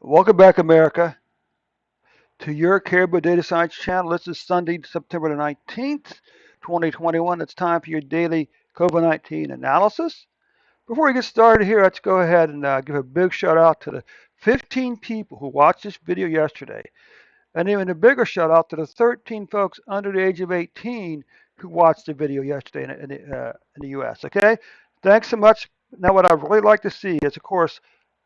Welcome back, America, to your Caribou Data Science channel. This is Sunday, September the 19th, 2021. It's time for your daily COVID-19 analysis. Before we get started here, let's go ahead and give a big shout out to the 15 people who watched this video yesterday. And even a bigger shout out to the 13 folks under the age of 18 who watched the video yesterday in the US. Okay? Thanks so much. Now, what I'd really like to see is, of course,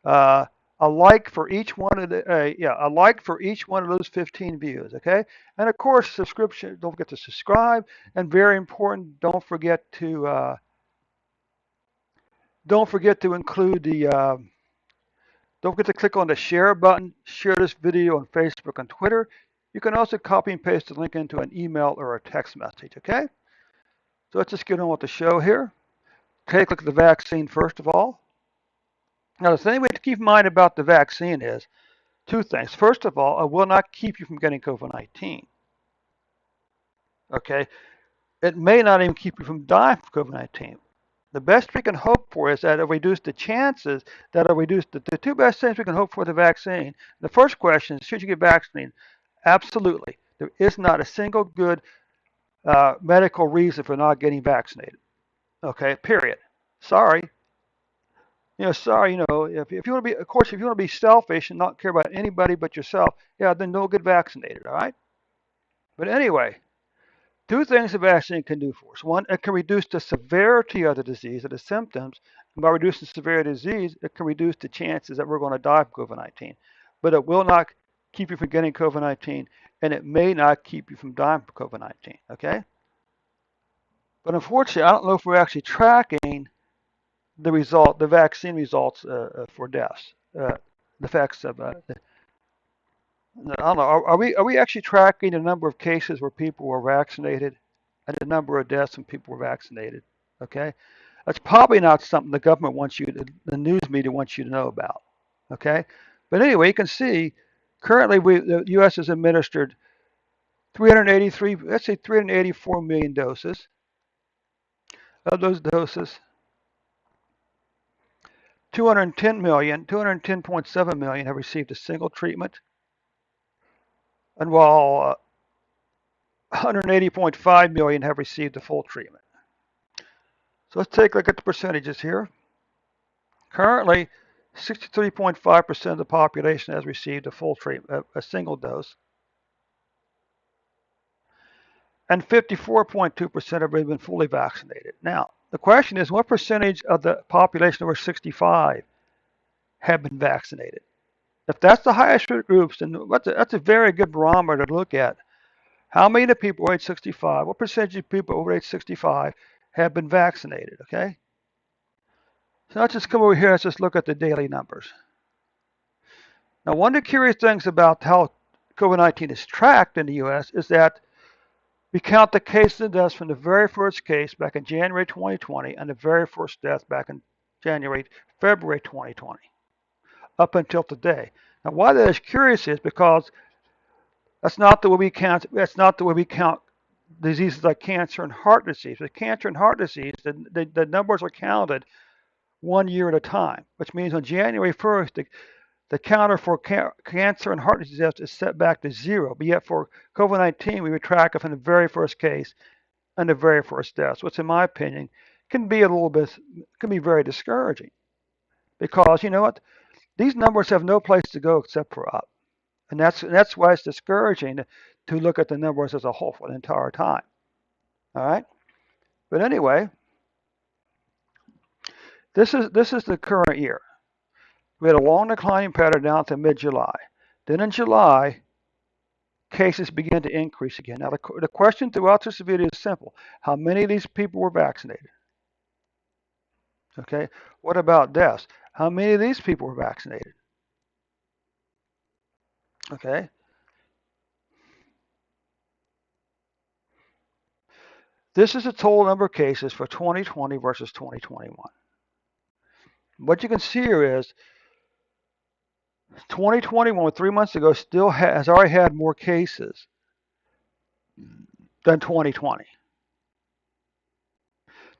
uh, a like for each one of a like for each one of those 15 views. Okay? And of course, subscription. Don't forget to subscribe. And very important, don't forget to include the don't forget to click on the share button, share this video on Facebook and Twitter. You can also copy and paste the link into an email or a text message, okay? So let's just get on with the show here. Take a look at the vaccine first of all. Now, the thing we have to keep in mind about the vaccine is two things. First of all, it will not keep you from getting COVID-19, okay? It may not even keep you from dying from COVID-19. The best we can hope for is that it'll reduce the chances, that it'll reduce the two best things we can hope for the vaccine. The first question is, should you get vaccinated? Absolutely. There is not a single good medical reason for not getting vaccinated. Okay, period. Sorry. Sorry, if you want to be, of course, if you want to be selfish and not care about anybody but yourself, yeah, then don't get vaccinated, all right? But anyway, two things the vaccine can do for us. One, it can reduce the severity of the disease, of the symptoms. And by reducing the severity of the disease, it can reduce the chances that we're going to die from COVID-19. But it will not keep you from getting COVID-19, and it may not keep you from dying from COVID-19, okay? But unfortunately, I don't know if we're actually tracking the vaccine results for deaths, the effects of, I don't know, are we actually tracking the number of cases where people were vaccinated and the number of deaths when people were vaccinated? Okay, that's probably not something the government wants the news media wants you to know about. Okay, but anyway, you can see currently the U.S. has administered 383, let's say 384 million doses. Of those doses, 210.7 million have received a single treatment, and while 180.5 million have received a full treatment. So let's take a look at the percentages here. Currently, 63.5% of the population has received a full treatment, a single dose, and 54.2% have been fully vaccinated. Now, the question is, what percentage of the population over 65 have been vaccinated? If that's the highest risk groups, then that's a very good barometer to look at. How many of the people over age 65, what percentage of people over age 65 have been vaccinated, okay? So let's just come over here and just look at the daily numbers. Now, one of the curious things about how COVID-19 is tracked in the U.S. is that we count the cases and deaths from the very first case back in January 2020 and the very first death back in February 2020, up until today. Now, why that is curious is because that's not the way we count. That's not the way we count diseases like cancer and heart disease. With cancer and heart disease, the numbers are counted 1 year at a time, which means on January 1st, the counter for cancer and heart disease is set back to zero. But yet for COVID-19, we would track it from the very first case and the very first death, which in my opinion can be very discouraging. Because you know what? These numbers have no place to go except for up. And that's why it's discouraging to look at the numbers as a whole for the entire time. All right? But anyway, this is the current year. We had a long declining pattern down to mid-July. Then in July, cases began to increase again. Now, the question throughout this video is simple. How many of these people were vaccinated? Okay. What about deaths? How many of these people were vaccinated? Okay. This is the total number of cases for 2020 versus 2021. What you can see here is 2021, 3 months ago, still has already had more cases than 2020,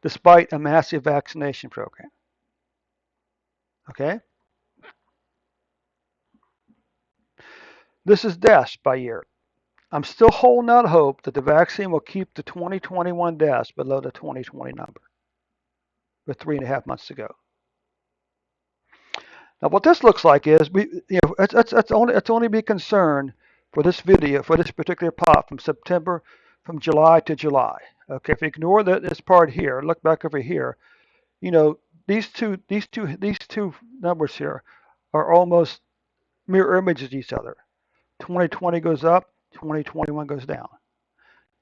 despite a massive vaccination program. Okay? This is deaths by year. I'm still holding out hope that the vaccine will keep the 2021 deaths below the 2020 number with 3.5 months to go. Now, what this looks like is let's only be concerned for this video, for this particular plot from July to July. Okay, if you ignore this part here, look back over here. You know, these two numbers here are almost mirror images of each other. 2020 goes up, 2021 goes down.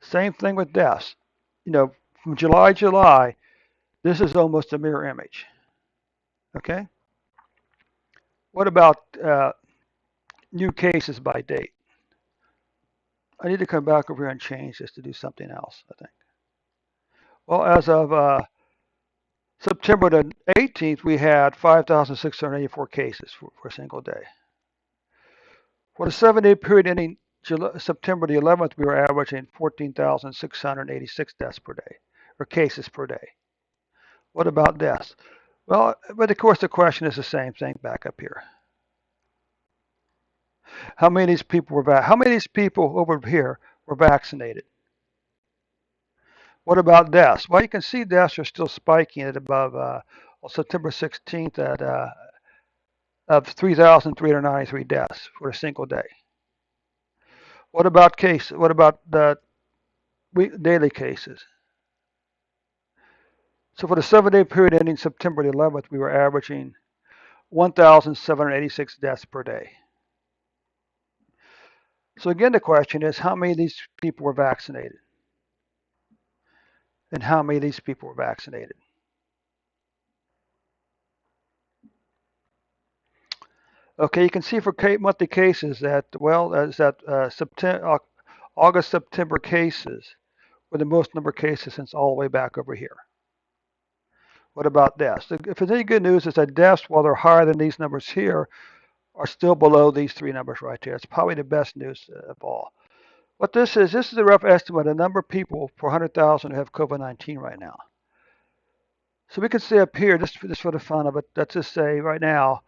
Same thing with deaths. You know, from July to July, this is almost a mirror image. Okay. What about new cases by date? I need to come back over here and change this to do something else, I think. Well, as of September the 18th, we had 5,684 cases for a single day. For the 7-day period ending September the 11th, we were averaging 14,686 deaths per day, or cases per day. What about deaths? Well, but of course the question is the same thing back up here. How many of these people over here were vaccinated? What about deaths? Well, you can see deaths are still spiking at above September 16th of 3,393 deaths for a single day. What about the daily cases? So for the 7-day period ending September the 11th, we were averaging 1,786 deaths per day. So again, the question is, how many of these people were vaccinated? And how many of these people were vaccinated? Okay, you can see for monthly cases that, August-September cases were the most number of cases since all the way back over here. What about deaths? If there's any good news, is that deaths, while they're higher than these numbers here, are still below these three numbers right here. It's probably the best news of all. What this is a rough estimate of the number of people per 100,000 who have COVID-19 right now. So we can say up here, just for the fun of it, let's just say right now,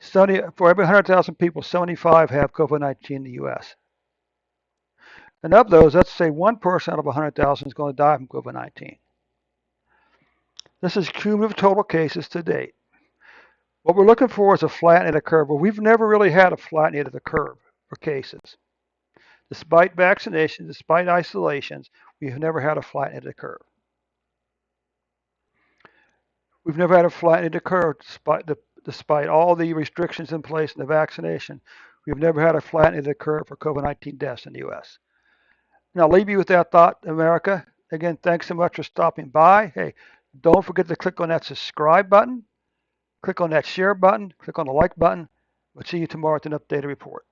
for every 100,000 people, 75 have COVID-19 in the U.S. And of those, let's say one person out of 100,000 is going to die from COVID-19. This is cumulative total cases to date. What we're looking for is a flattening of the curve. Well, we've never really had a flattening of the curve for cases. Despite vaccinations, despite isolations, we have never had a flattening of the curve. We've never had a flattening of the curve despite all the restrictions in place in the vaccination. We've never had a flattening of the curve for COVID-19 deaths in the U.S. Now, I'll leave you with that thought, America. Again, thanks so much for stopping by. Hey, don't forget to click on that subscribe button, click on that share button, click on the like button. We'll see you tomorrow with an updated report.